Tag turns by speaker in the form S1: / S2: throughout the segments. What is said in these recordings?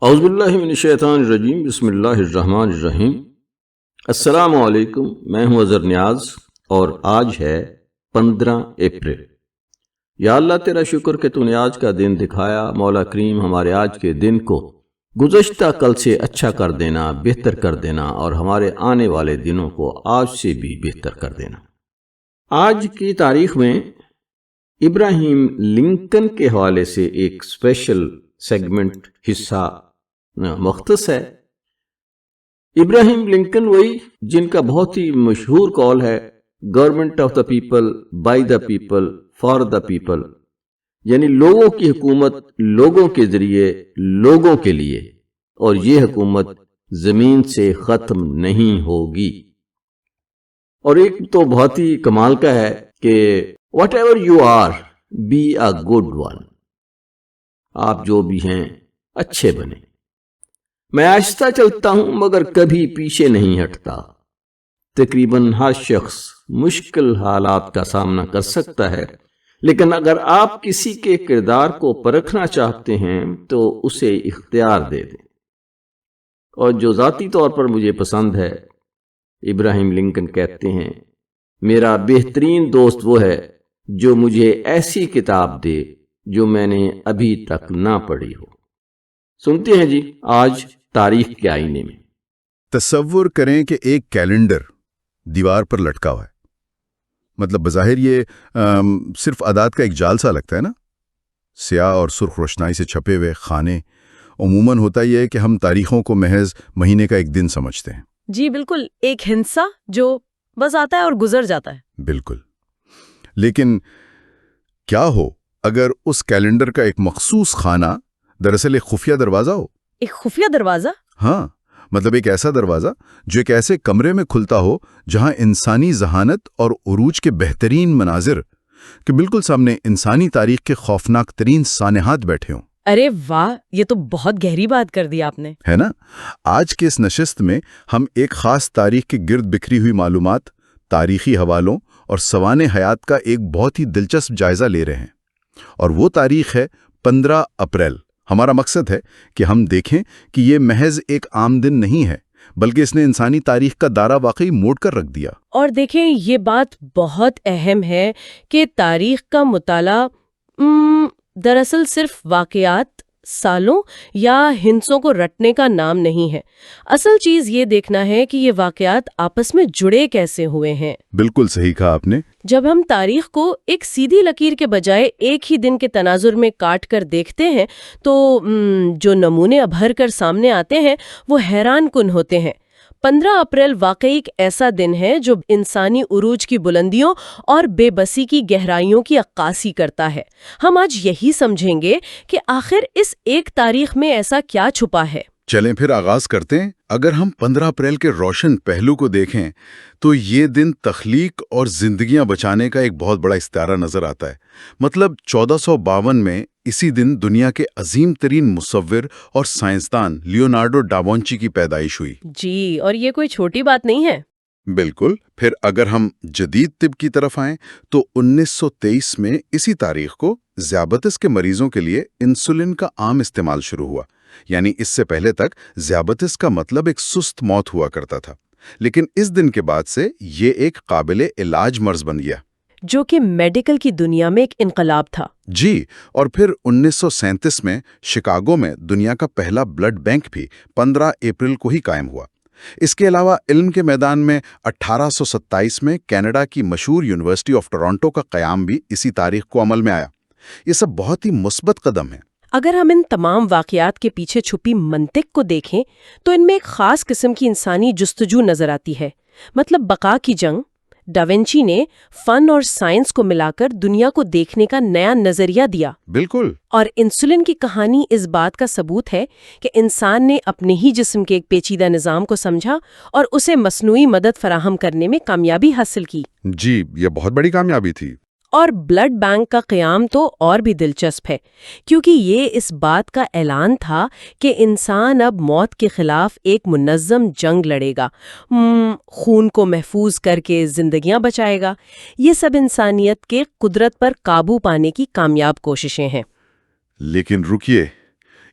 S1: اعوذ باللہ من الشیطان الرجیم، بسم اللہ الرحمن الرحیم۔ السلام علیکم، میں ہوں اظہر نیاز اور آج ہے 15 اپریل۔ یا اللہ تیرا شکر کہ تو نے آج کا دن دکھایا۔ مولا کریم ہمارے آج کے دن کو گزشتہ کل سے اچھا کر دینا، بہتر کر دینا، اور ہمارے آنے والے دنوں کو آج سے بھی بہتر کر دینا۔ آج کی تاریخ میں ابراہیم لنکن کے حوالے سے ایک اسپیشل سیگمنٹ حصہ مختص ہے۔ ابراہیم لنکن وہی جن کا بہت ہی مشہور قول ہے، government of the people, by the people, for the people, یعنی لوگوں کی حکومت لوگوں کے ذریعے لوگوں کے لیے، اور یہ حکومت زمین سے ختم نہیں ہوگی۔ اور ایک تو بہت ہی کمال کا ہے کہ whatever you are be a good one, آپ جو بھی ہیں اچھے بنیں۔ میں آہستہ چلتا ہوں مگر کبھی پیچھے نہیں ہٹتا۔ تقریباً ہر شخص مشکل حالات کا سامنا کر سکتا ہے، لیکن اگر آپ کسی کے کردار کو پرکھنا چاہتے ہیں تو اسے اختیار دے دیں۔ اور جو ذاتی طور پر مجھے پسند ہے، ابراہیم لنکن کہتے ہیں، میرا بہترین دوست وہ ہے جو مجھے ایسی کتاب دے جو میں نے ابھی تک نہ پڑھی ہو۔ سنتے ہیں جی آج تاریخ کے آئینے میں۔
S2: تصور کریں کہ ایک کیلنڈر دیوار پر لٹکا ہوا ہے۔ مطلب بظاہر یہ صرف اعداد کا ایک جال سا لگتا ہے نا، سیاہ اور سرخ روشنائی سے چھپے ہوئے خانے۔ عموماً ہوتا یہ ہے کہ ہم تاریخوں کو محض مہینے کا ایک دن سمجھتے ہیں۔
S3: جی بالکل، ایک ہندسہ جو بس آتا ہے اور گزر جاتا ہے۔
S2: بالکل، لیکن کیا ہو اگر اس کیلنڈر کا ایک مخصوص خانہ دراصل ایک خفیہ دروازہ ہو؟
S3: ایک خفیہ دروازہ؟
S2: ہاں، مطلب ایک ایسا دروازہ جو ایک ایسے کمرے میں کھلتا ہو جہاں انسانی ذہانت اور عروج کے بہترین مناظر کہ بالکل سامنے انسانی تاریخ کے خوفناک ترین سانحات بیٹھے ہوں۔
S3: ارے واہ، یہ تو بہت گہری بات کر دی آپ نے،
S2: ہے نا؟ آج کے اس نشست میں ہم ایک خاص تاریخ کے گرد بکھری ہوئی معلومات، تاریخی حوالوں اور سوانح حیات کا ایک بہت ہی دلچسپ جائزہ لے رہے ہیں، اور وہ تاریخ ہے 15 اپریل۔ ہمارا مقصد ہے کہ ہم دیکھیں کہ یہ محض ایک عام دن نہیں ہے، بلکہ اس نے انسانی تاریخ کا دائرہ واقعی موڑ کر رکھ دیا۔
S3: اور دیکھیں یہ بات بہت اہم ہے کہ تاریخ کا مطالعہ دراصل صرف واقعات، سالوں یا ہندسوں کو رٹنے کا نام نہیں ہے۔ اصل چیز یہ دیکھنا ہے کہ یہ واقعات آپس میں جڑے کیسے ہوئے ہیں۔
S2: بالکل صحیح کہا آپ نے۔
S3: جب ہم تاریخ کو ایک سیدھی لکیر کے بجائے ایک ہی دن کے تناظر میں کاٹ کر دیکھتے ہیں تو جو نمونے ابھر کر سامنے آتے ہیں وہ حیران کن ہوتے ہیں۔ 15 اپریل واقعی ایک ایسا دن ہے جو انسانی عروج کی بلندیوں اور بے بسی کی گہرائیوں کی عکاسی کرتا ہے۔ ہم آج یہی سمجھیں گے کہ آخر اس ایک تاریخ میں ایسا کیا چھپا ہے۔
S2: چلیں پھر آغاز کرتے ہیں۔ اگر ہم 15 اپریل کے روشن پہلو کو دیکھیں تو یہ دن تخلیق اور زندگیاں بچانے کا ایک بہت بڑا استعارہ نظر آتا ہے۔ مطلب 1452 میں اسی دن دنیا کے عظیم ترین مصور اور سائنسدان لیونارڈو ڈاوینچی کی پیدائش ہوئی۔
S3: جی، اور یہ کوئی چھوٹی بات نہیں ہے۔
S2: بالکل۔ پھر اگر ہم جدید طب کی طرف آئیں تو 1923 میں اسی تاریخ کو ذیابیطس کے مریضوں کے لیے انسولین کا عام استعمال شروع ہوا۔ یعنی اس سے پہلے تک ذیابیطس کا مطلب ایک سست موت ہوا کرتا تھا، لیکن اس دن کے بعد سے یہ ایک قابل علاج مرض بن گیا،
S3: جو کہ میڈیکل کی دنیا میں ایک انقلاب تھا۔
S2: جی۔ اور پھر 1937 میں شکاگو میں دنیا کا پہلا بلڈ بینک بھی 15 اپریل کو ہی قائم ہوا۔ اس کے علاوہ علم کے میدان میں 1827 میں کینیڈا کی مشہور یونیورسٹی آف ٹورانٹو کا قیام بھی اسی تاریخ کو عمل میں آیا۔ یہ سب بہت ہی مثبت قدم ہیں۔
S3: اگر ہم ان تمام واقعات کے پیچھے چھپی منطق کو دیکھیں تو ان میں ایک خاص قسم کی انسانی جستجو نظر آتی ہے، مطلب بقا کی جنگ۔ ڈاوینچی نے فن اور سائنس کو ملا کر دنیا کو دیکھنے کا نیا نظریہ دیا۔
S2: بالکل۔
S3: اور انسولین کی کہانی اس بات کا ثبوت ہے کہ انسان نے اپنے ہی جسم کے ایک پیچیدہ نظام کو سمجھا اور اسے مصنوعی مدد فراہم کرنے میں کامیابی حاصل کی۔
S2: جی، یہ بہت بڑی کامیابی تھی۔
S3: اور بلڈ بینک کا قیام تو اور بھی دلچسپ ہے، کیونکہ یہ اس بات کا اعلان تھا کہ انسان اب موت کے خلاف ایک منظم جنگ لڑے گا، خون کو محفوظ کر کے زندگیاں بچائے گا۔ یہ سب انسانیت کے قدرت پر قابو پانے کی کامیاب کوششیں ہیں۔
S2: لیکن رکیے،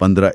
S2: 15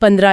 S3: 15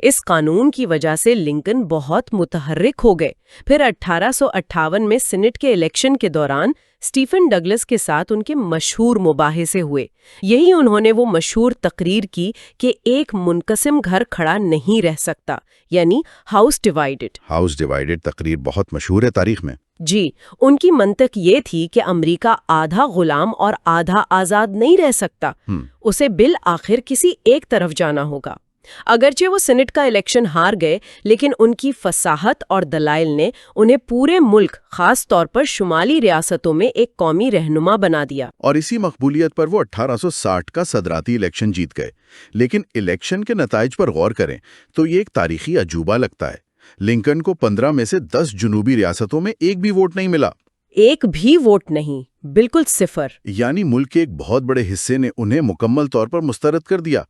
S3: اس قانون کی وجہ سے لنکن بہت متحرک ہو گئے۔ پھر 1858 میں سینٹ کے الیکشن کے دوران اسٹیفن ڈگلس کے ساتھ ان کے مشہور مباحثے ہوئے۔ یہی انہوں نے وہ مشہور تقریر کی کہ ایک منقسم گھر کھڑا نہیں رہ سکتا، یعنی ہاؤس ڈیوائیڈڈ
S2: تقریر بہت مشہور ہے تاریخ میں۔
S3: جی، ان کی منطق یہ تھی کہ امریکہ آدھا غلام اور آدھا آزاد نہیں رہ سکتا، اسے بالآخر کسی ایک طرف جانا ہوگا۔ اگرچہ وہ سینٹ کا الیکشن ہار گئے، لیکن ان کی فصاحت اور دلائل نے انہیں پورے ملک، خاص طور پر شمالی ریاستوں میں ایک قومی رہنما بنا دیا۔
S2: اور اسی مقبولیت پر وہ 1860 کا صدراتی الیکشن جیت گئے۔ لیکن الیکشن کے نتائج پر غور کریں تو یہ ایک تاریخی عجوبہ لگتا ہے۔ لنکن کو 15 میں سے 10 جنوبی ریاستوں میں ایک بھی ووٹ نہیں ملا۔
S3: ایک بھی ووٹ نہیں، بالکل صفر۔
S2: یعنی ملک کے ایک بہت بڑے حصے نے انہیں مکمل طور پر مسترد کر دیا،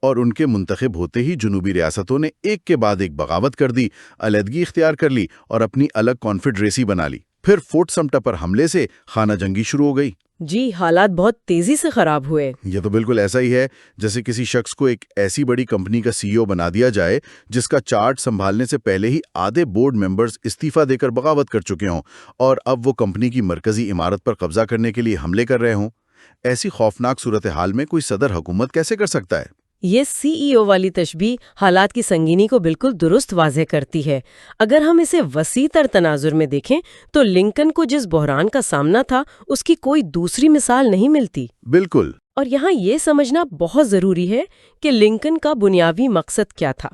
S2: اور ان کے منتخب ہوتے ہی جنوبی ریاستوں نے ایک کے بعد ایک بغاوت کر دی، علیحدگی اختیار کر لی اور اپنی الگ کانفیڈریسی بنا لی۔ پھر فورٹ سمٹر پر حملے سے خانہ جنگی شروع ہو گئی۔
S3: جی، حالات بہت تیزی سے خراب ہوئے۔
S2: یہ تو بالکل ایسا ہی ہے جیسے کسی شخص کو ایک ایسی بڑی کمپنی کا CEO بنا دیا جائے جس کا چارٹ سنبھالنے سے پہلے ہی آدھے بورڈ ممبرز استعفیٰ دے کر بغاوت کر چکے ہوں اور اب وہ کمپنی کی مرکزی عمارت پر قبضہ کرنے کے لیے حملے کر رہے ہوں۔ ایسی خوفناک صورتحال میں کوئی صدر حکومت کیسے کر سکتا ہے؟
S3: یہ CEO والی تشبیہ حالات کی سنگینی کو بالکل درست واضح کرتی ہے۔ اگر ہم اسے وسیع تر تناظر میں دیکھیں تو لنکن کو جس بحران کا سامنا تھا اس کی کوئی دوسری مثال نہیں ملتی۔
S2: بالکل۔
S3: اور یہاں یہ سمجھنا بہت ضروری ہے کہ لنکن کا بنیادی مقصد کیا تھا۔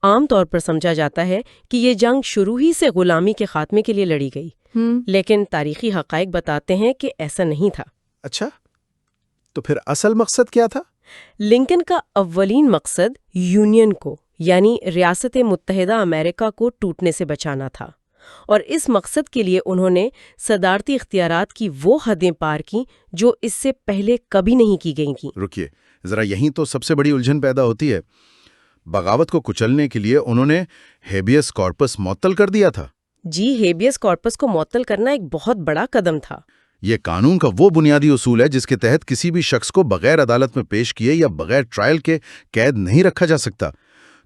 S3: عام طور پر سمجھا جاتا ہے کہ یہ جنگ شروع ہی سے غلامی کے خاتمے کے لیے لڑی گئی، لیکن تاریخی حقائق بتاتے ہیں کہ ایسا نہیں تھا۔
S2: اچھا، تو پھر اصل مقصد کیا تھا؟
S3: لنکن کا اولین مقصد یونین کو، یعنی ریاست متحدہ امریکہ کو ٹوٹنے سے بچانا تھا، اور اس مقصد کے لیے انہوں نے صدارتی اختیارات کی وہ حدیں پار کی جو اس سے پہلے کبھی نہیں کی گئی تھیں۔
S2: رکیے ذرا، یہیں تو سب سے بڑی الجھن پیدا ہوتی ہے۔ بغاوت کو کچلنے کے لیے انہوں نے ہیبیس کارپس معطل کر دیا تھا۔
S3: جی، ہیبیس کارپس کو معطل کرنا ایک بہت بڑا قدم تھا۔
S2: یہ قانون کا وہ بنیادی اصول ہے جس کے تحت کسی بھی شخص کو بغیر عدالت میں پیش کیے یا بغیر ٹرائل کے قید نہیں رکھا جا سکتا۔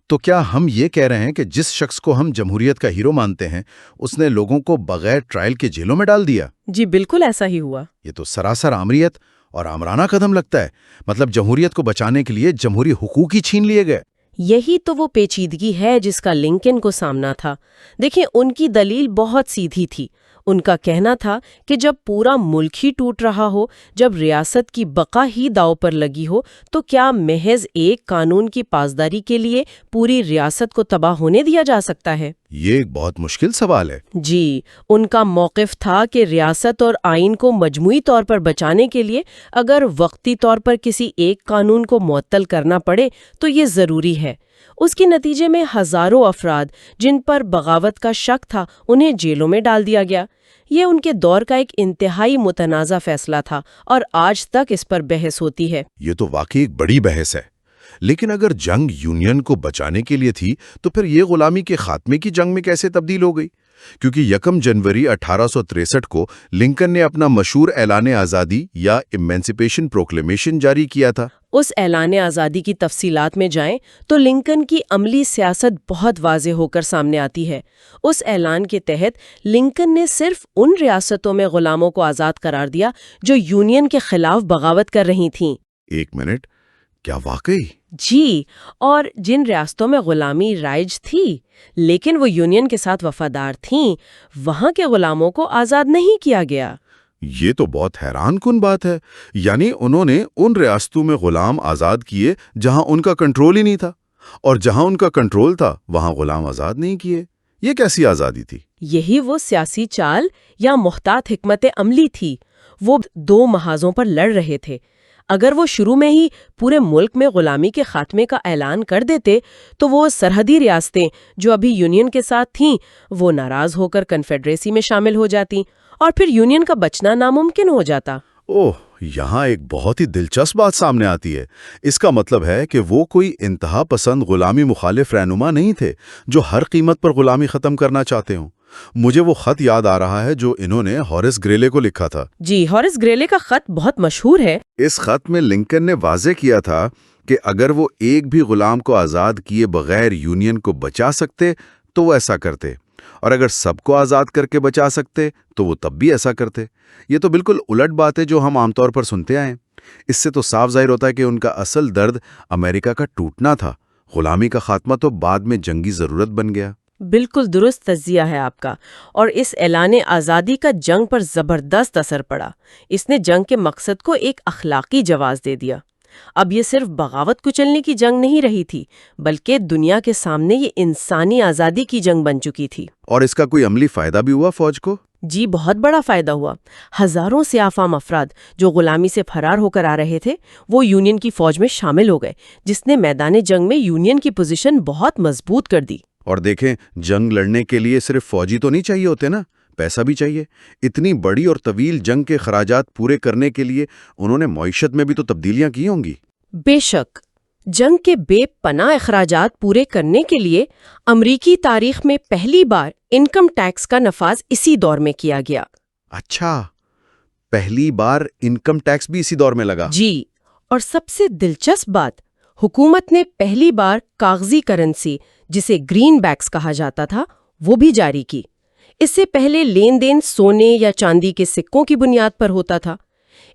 S2: تو کیا ہم یہ کہہ رہے ہیں کہ جس شخص کو ہم جمہوریت کا ہیرو مانتے ہیں اس نے لوگوں کو بغیر ٹرائل کے جیلوں میں ڈال دیا؟
S3: جی بالکل ایسا ہی ہوا۔
S2: یہ تو سراسر آمریت اور آمرانہ قدم لگتا ہے۔ مطلب جمہوریت کو بچانے کے لیے جمہوری حقوق ہی چھین لیے گئے۔
S3: یہی تو وہ پیچیدگی ہے جس کا لنکن کو سامنا تھا۔ دیکھیں، ان کی دلیل بہت سیدھی تھی۔ ان کا کہنا تھا کہ جب پورا ملک ہی ٹوٹ رہا ہو، جب ریاست کی بقا ہی داؤ پر لگی ہو، تو کیا محض ایک قانون کی پاسداری کے لیے پوری ریاست کو تباہ ہونے دیا جا سکتا ہے؟
S2: یہ ایک بہت مشکل سوال ہے۔
S3: جی، ان کا موقف تھا کہ ریاست اور آئین کو مجموعی طور پر بچانے کے لیے اگر وقتی طور پر کسی ایک قانون کو معطل کرنا پڑے تو یہ ضروری ہے۔ اس کے نتیجے میں ہزاروں افراد جن پر بغاوت کا شک تھا انہیں جیلوں میں ڈال دیا گیا۔ یہ ان کے دور کا ایک انتہائی متنازع فیصلہ تھا اور آج تک اس پر بحث ہوتی ہے۔
S2: یہ تو واقعی ایک بڑی بحث ہے۔ لیکن اگر جنگ یونین کو بچانے کے لیے تھی تو پھر یہ غلامی کے خاتمے کی جنگ میں کیسے تبدیل ہو گئی؟ کیونکہ 1 جنوری 1863 کو لنکن نے اپنا مشہور اعلان آزادی یا ایمانسیپیشن پروکلیمیشن جاری کیا تھا۔
S3: اس اعلان آزادی کی تفصیلات میں جائیں تو لنکن کی عملی سیاست بہت واضح ہو کر سامنے آتی ہے۔ اس اعلان کے تحت لنکن نے صرف ان ریاستوں میں غلاموں کو آزاد قرار دیا جو یونین کے خلاف بغاوت کر رہی تھیں۔
S2: ایک منٹ، کیا واقعی؟
S3: جی، اور جن ریاستوں میں غلامی رائج تھی لیکن وہ یونین کے ساتھ وفادار تھیں، وہاں کے غلاموں کو آزاد نہیں کیا گیا۔
S2: یہ تو بہت حیران کن بات ہے۔ یعنی انہوں نے ان ریاستوں میں غلام آزاد کیے جہاں ان کا کنٹرول ہی نہیں تھا، اور جہاں ان کا کنٹرول تھا وہاں غلام آزاد نہیں کیے۔ یہ کیسی آزادی تھی؟
S3: یہی وہ سیاسی چال یا محتاط حکمت عملی تھی۔ وہ 2 محاذوں پر لڑ رہے تھے۔ اگر وہ شروع میں ہی پورے ملک میں غلامی کے خاتمے کا اعلان کر دیتے تو وہ سرحدی ریاستیں جو ابھی یونین کے ساتھ تھیں وہ ناراض ہو کر کنفیڈریسی میں شامل ہو جاتی اور پھر یونین کا بچنا ناممکن ہو جاتا۔
S2: اوہ، یہاں ایک بہت ہی دلچسپ بات سامنے آتی ہے۔ اس کا مطلب ہے کہ وہ کوئی انتہا پسند غلامی مخالف رہنما نہیں تھے جو ہر قیمت پر غلامی ختم کرنا چاہتے ہوں۔ مجھے وہ خط یاد آ رہا ہے جو انہوں نے ہاریس گریلے کو لکھا تھا۔
S3: جی، ہاریس گریلے کا خط بہت مشہور ہے۔
S2: اس خط میں لنکن نے واضح کیا تھا کہ اگر وہ ایک بھی غلام کو آزاد کیے بغیر یونین کو بچا سکتے تو وہ ایسا کرتے، اور اگر سب کو آزاد کر کے بچا سکتے تو وہ تب بھی ایسا کرتے۔ یہ تو بالکل الٹ بات ہے جو ہم عام طور پر سنتے آئے ہیں۔ اس سے تو صاف ظاہر ہوتا ہے کہ ان کا اصل درد امریکہ کا ٹوٹنا تھا، غلامی کا خاتمہ تو بعد میں جنگی ضرورت بن گیا۔
S3: بالکل درست تجزیہ ہے آپ کا، اور اس اعلان آزادی کا جنگ پر زبردست اثر پڑا۔ اس نے جنگ کے مقصد کو ایک اخلاقی جواز دے دیا۔ اب یہ صرف بغاوت کچلنے کی جنگ نہیں رہی تھی، بلکہ دنیا کے سامنے یہ انسانی آزادی کی جنگ بن چکی تھی۔
S2: اور اس کا کوئی عملی فائدہ بھی ہوا فوج کو؟
S3: جی بہت بڑا فائدہ ہوا۔ ہزاروں سیاہ فام افراد جو غلامی سے فرار ہو کر آ رہے تھے وہ یونین کی فوج میں شامل ہو گئے، جس نے میدان جنگ میں یونین کی پوزیشن بہت مضبوط کر دی۔
S2: اور دیکھیں، جنگ لڑنے کے لیے صرف فوجی تو نہیں چاہیے ہوتے نا، پیسہ بھی چاہیے۔ اتنی بڑی اور طویل جنگ کے خراجات پورے کرنے کے لیے انہوں نے معیشت میں بھی تو تبدیلیاں کی ہوں گی۔
S3: بے شک، جنگ کے بے پناہ اخراجات پورے کرنے کے لیے امریکی تاریخ میں پہلی بار انکم ٹیکس کا نفاذ اسی دور میں کیا گیا۔
S2: اچھا، پہلی بار انکم ٹیکس بھی اسی دور میں لگا؟
S3: جی، اور سب سے دلچسپ بات، حکومت نے پہلی بار کاغذی کرنسی جسے گرین بیکس کہا جاتا تھا وہ بھی جاری کی۔ اس سے پہلے لین دین سونے یا چاندی کے سکوں کی بنیاد پر ہوتا تھا۔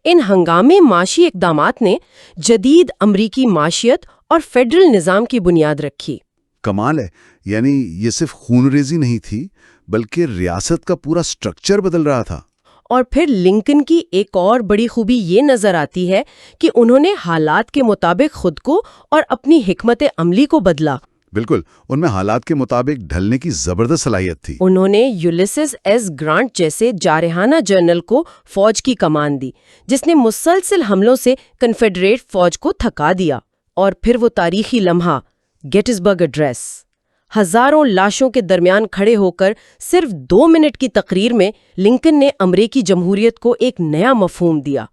S3: ان ہنگامی معاشی اقدامات نے جدید امریکی معیشت اور فیڈرل نظام کی بنیاد رکھی۔
S2: کمال ہے، یعنی یہ صرف خون ریزی نہیں تھی بلکہ ریاست کا پورا سٹرکچر بدل رہا تھا۔
S3: اور پھر لنکن کی ایک اور بڑی خوبی یہ نظر آتی ہے کہ انہوں نے حالات کے مطابق خود کو اور اپنی حکمت عملی کو بدلا۔
S2: بالکل، ان میں حالات کے مطابق ڈھلنے کی زبردست صلاحیت تھی۔
S3: انہوں نے یولیسز ایس گرانٹ جیسے جارحانہ جنرل کو فوج کی کمان دی، جس نے مسلسل حملوں سے کنفیڈریٹ فوج کو تھکا دیا۔ اور پھر وہ تاریخی لمحہ، گیٹسبرگ ایڈریس، ہزاروں لاشوں کے درمیان کھڑے ہو کر صرف 2 منٹ کی تقریر میں لنکن نے امریکی جمہوریت کو ایک نیا مفہوم دیا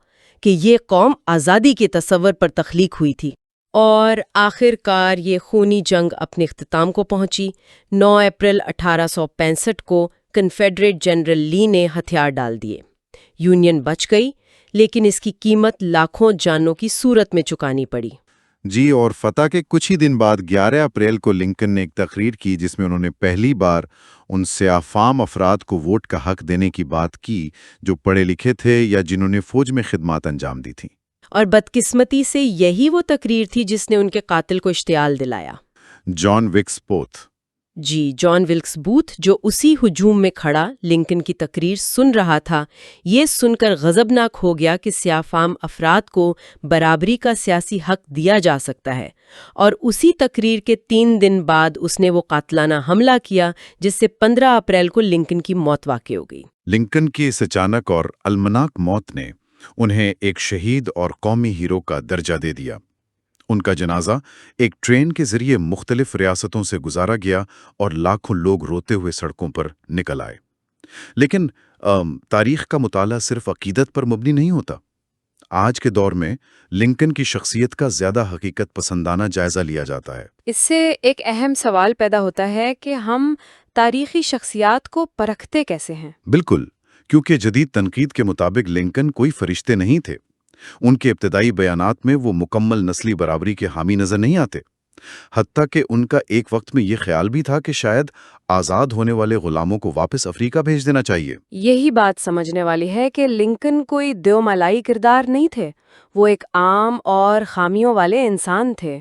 S3: کہ یہ قوم آزادی کے تصور پر تخلیق ہوئی تھی۔ اور آخر کار یہ خونی جنگ اپنے اختتام کو پہنچی۔ 9 اپریل 1865 کو کنفیڈریٹ جنرل لی نے ہتھیار ڈال دیے۔ یونین بچ گئی، لیکن اس کی قیمت لاکھوں جانوں کی صورت میں چکانی پڑی۔
S4: جی، اور فتح کے کچھ ہی دن بعد 11 اپریل کو لنکن نے ایک تقریر کی جس میں انہوں نے پہلی بار ان سیاہ فام افراد کو ووٹ کا حق دینے کی بات کی جو پڑھے لکھے تھے یا جنہوں نے فوج میں خدمات انجام دی تھیں۔
S3: اور بدقسمتی سے یہی وہ تقریر تھی جس نے ان کے قاتل کو اشتعال دلایا۔
S4: جان وکس بوتھ۔
S3: جی، جان وکس بوتھ، جو اسی ہجوم میں کھڑا لنکن کی تقریر سن رہا تھا، یہ سن کر غضبناک ہو گیا کہ سیاہ فام افراد کو برابری کا سیاسی حق دیا جا سکتا ہے، اور اسی تقریر کے 3 دن بعد اس نے وہ قاتلانہ حملہ کیا جس سے 15 اپریل کو لنکن کی موت واقع ہو گئی۔
S4: لنکن کی اس اچانک اور المناک موت نے انہیں ایک شہید اور قومی ہیرو کا درجہ دے دیا۔ ان کا جنازہ ایک ٹرین کے ذریعے مختلف ریاستوں سے گزارا گیا اور لاکھوں لوگ روتے ہوئے سڑکوں پر نکل آئے۔ لیکن تاریخ کا مطالعہ صرف عقیدت پر مبنی نہیں ہوتا۔ آج کے دور میں لنکن کی شخصیت کا زیادہ حقیقت پسندانہ جائزہ لیا جاتا ہے۔
S5: اس سے ایک اہم سوال پیدا ہوتا ہے کہ ہم تاریخی شخصیات کو پرکھتے کیسے ہیں؟
S4: بالکل، کیونکہ جدید تنقید کے مطابق لنکن کوئی فرشتے نہیں تھے۔ ان کے ابتدائی بیانات میں وہ مکمل نسلی برابری کے حامی نظر نہیں آتے، حتیٰ کہ ان کا ایک وقت میں یہ خیال بھی تھا کہ شاید آزاد ہونے والے غلاموں کو واپس افریقہ بھیج دینا چاہیے۔
S5: یہی بات سمجھنے والی ہے کہ لنکن کوئی دیومالائی کردار نہیں تھے، وہ ایک عام اور خامیوں والے انسان تھے۔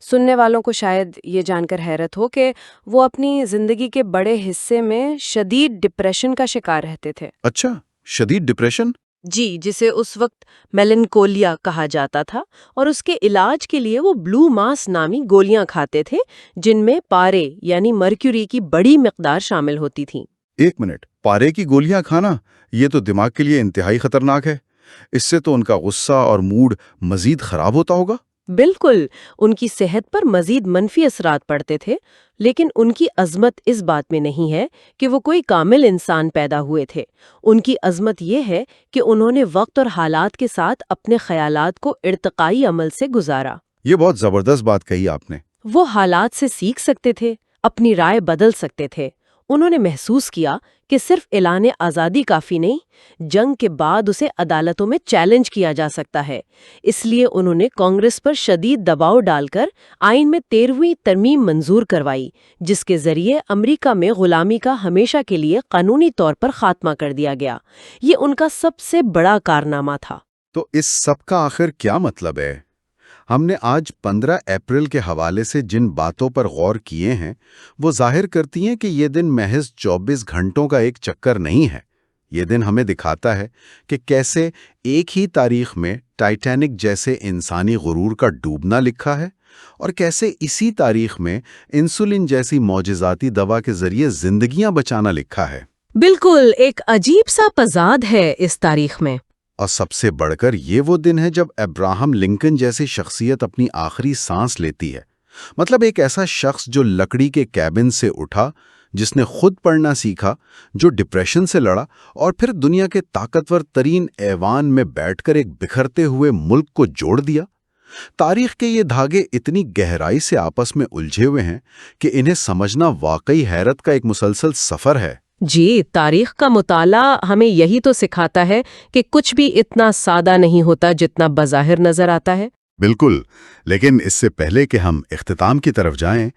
S5: سننے والوں کو شاید یہ جان کر حیرت ہو کہ وہ اپنی زندگی کے بڑے حصے میں شدید ڈپریشن کا شکار رہتے تھے۔
S4: اچھا، شدید ڈپریشن؟
S3: جی، جسے اس وقت میلنکولیا کہا جاتا تھا، اور اس کے علاج کے لیے وہ بلو ماس نامی گولیاں کھاتے تھے جن میں پارے یعنی مرکیوری کی بڑی مقدار شامل ہوتی تھی۔
S2: 1 منٹ، پارے کی گولیاں کھانا یہ تو دماغ کے لیے انتہائی خطرناک ہے۔ اس سے تو ان کا غصہ اور موڈ مزید خراب ہوتا ہوگا۔
S3: بالکل، ان کی صحت پر مزید منفی اثرات پڑتے تھے، لیکن ان کی عظمت اس بات میں نہیں ہے کہ وہ کوئی کامل انسان پیدا ہوئے تھے۔ ان کی عظمت یہ ہے کہ انہوں نے وقت اور حالات کے ساتھ اپنے خیالات کو ارتقائی عمل سے گزارا۔
S2: یہ بہت زبردست بات کہی آپ نے۔
S3: وہ حالات سے سیکھ سکتے تھے، اپنی رائے بدل سکتے تھے۔ انہوں نے محسوس کیا کہ صرف اعلان آزادی کافی نہیں، جنگ کے بعد اسے عدالتوں میں چیلنج کیا جا سکتا ہے۔ اس لیے انہوں نے کانگریس پر شدید دباؤ ڈال کر آئین میں 13ویں ترمیم منظور کروائی، جس کے ذریعے امریکہ میں غلامی کا ہمیشہ کے لیے قانونی طور پر خاتمہ کر دیا گیا۔ یہ ان کا سب سے بڑا کارنامہ تھا۔
S2: تو اس سب کا آخر کیا مطلب ہے؟ ہم نے آج 15 اپریل کے حوالے سے جن باتوں پر غور کیے ہیں وہ ظاہر کرتی ہیں کہ یہ دن محض 24 گھنٹوں کا ایک چکر نہیں ہے۔ یہ دن ہمیں دکھاتا ہے کہ کیسے ایک ہی تاریخ میں ٹائٹینک جیسے انسانی غرور کا ڈوبنا لکھا ہے، اور کیسے اسی تاریخ میں انسولین جیسی معجزاتی دوا کے ذریعے زندگیاں بچانا لکھا ہے۔
S3: بالکل ایک عجیب سا تضاد ہے اس تاریخ میں۔
S2: اور سب سے بڑھ کر یہ وہ دن ہے جب ابراہم لنکن جیسی شخصیت اپنی آخری سانس لیتی ہے۔ مطلب ایک ایسا شخص جو لکڑی کے کیبن سے اٹھا، جس نے خود پڑھنا سیکھا، جو ڈپریشن سے لڑا اور پھر دنیا کے طاقتور ترین ایوان میں بیٹھ کر ایک بکھرتے ہوئے ملک کو جوڑ دیا۔ تاریخ کے یہ دھاگے اتنی گہرائی سے آپس میں الجھے ہوئے ہیں کہ انہیں سمجھنا واقعی حیرت کا ایک مسلسل سفر ہے۔
S3: جی، تاریخ کا مطالعہ ہمیں یہی تو سکھاتا ہے کہ کچھ بھی اتنا سادہ نہیں ہوتا جتنا بظاہر نظر آتا ہے۔
S2: بالکل، لیکن اس سے پہلے کہ ہم اختتام کی طرف جائیں،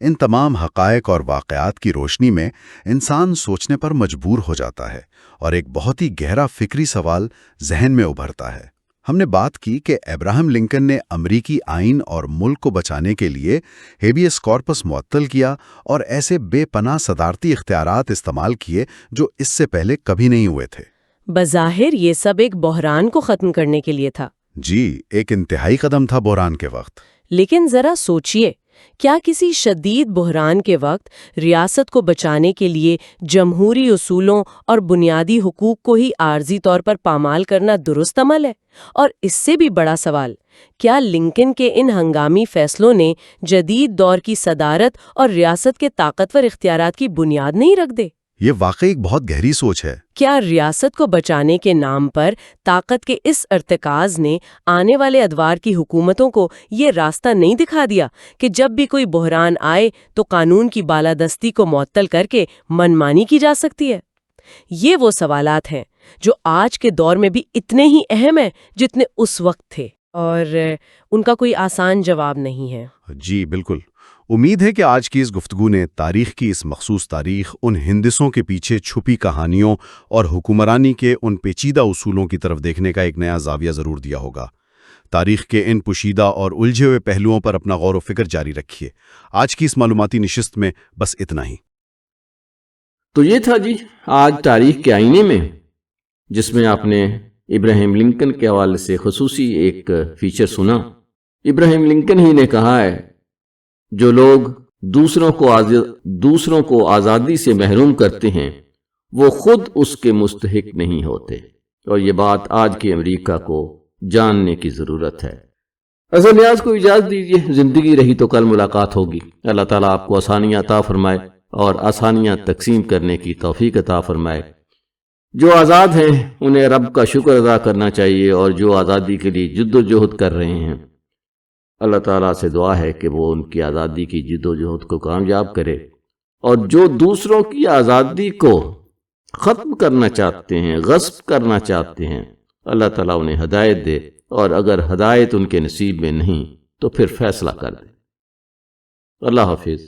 S2: ان تمام حقائق اور واقعات کی روشنی میں انسان سوچنے پر مجبور ہو جاتا ہے، اور ایک بہت ہی گہرا فکری سوال ذہن میں ابھرتا ہے۔ ہم نے بات کی کہ ابراہم لنکن نے امریکی آئین اور ملک کو بچانے کے لیے ہیبیس کارپس معطل کیا اور ایسے بے پناہ صدارتی اختیارات استعمال کیے جو اس سے پہلے کبھی نہیں ہوئے تھے۔
S3: بظاہر یہ سب ایک بحران کو ختم کرنے کے لیے تھا۔
S2: جی، ایک انتہائی قدم تھا بحران کے وقت۔
S3: لیکن ذرا سوچئے، کیا کسی شدید بحران کے وقت ریاست کو بچانے کے لیے جمہوری اصولوں اور بنیادی حقوق کو ہی عارضی طور پر پامال کرنا درست عمل ہے؟ اور اس سے بھی بڑا سوال، کیا لنکن کے ان ہنگامی فیصلوں نے جدید دور کی صدارت اور ریاست کے طاقتور اختیارات کی بنیاد نہیں رکھ دے؟
S2: یہ واقعی ایک بہت گہری سوچ ہے۔
S3: کیا ریاست کو بچانے کے نام پر طاقت کے اس ارتکاز نے آنے والے ادوار کی حکومتوں کو یہ راستہ نہیں دکھا دیا کہ جب بھی کوئی بحران آئے تو قانون کی بالادستی کو معطل کر کے منمانی کی جا سکتی ہے؟ یہ وہ سوالات ہیں جو آج کے دور میں بھی اتنے ہی اہم ہیں جتنے اس وقت تھے، اور ان کا کوئی آسان جواب نہیں ہے۔
S2: جی بالکل۔ امید ہے کہ آج کی اس گفتگو نے تاریخ کی اس مخصوص تاریخ، ان ہندسوں کے پیچھے چھپی کہانیوں اور حکمرانی کے ان پیچیدہ اصولوں کی طرف دیکھنے کا ایک نیا زاویہ ضرور دیا ہوگا۔ تاریخ کے ان پوشیدہ اور الجھے ہوئے پہلوؤں پر اپنا غور و فکر جاری رکھیے۔ آج کی اس معلوماتی نشست میں بس اتنا ہی۔
S1: تو یہ تھا جی آج تاریخ کے آئینے میں، جس میں آپ نے ابراہیم لنکن کے حوالے سے خصوصی ایک فیچر سنا۔ ابراہیم لنکن ہی نے کہا ہے، جو لوگ دوسروں کو آزادی سے محروم کرتے ہیں وہ خود اس کے مستحق نہیں ہوتے، اور یہ بات آج کے امریکہ کو جاننے کی ضرورت ہے۔ اظہر نیاز کو اجازت دیجیے، زندگی رہی تو کل ملاقات ہوگی۔ اللہ تعالیٰ آپ کو آسانیاں عطا فرمائے اور آسانیاں تقسیم کرنے کی توفیق عطا فرمائے۔ جو آزاد ہیں انہیں رب کا شکر ادا کرنا چاہیے، اور جو آزادی کے لیے جد و جہد کر رہے ہیں، اللہ تعالیٰ سے دعا ہے کہ وہ ان کی آزادی کی جد و جہد کو کامیاب کرے، اور جو دوسروں کی آزادی کو ختم کرنا چاہتے ہیں، غصب کرنا چاہتے ہیں، اللہ تعالیٰ انہیں ہدایت دے، اور اگر ہدایت ان کے نصیب میں نہیں تو پھر فیصلہ کر دے۔ اللہ حافظ۔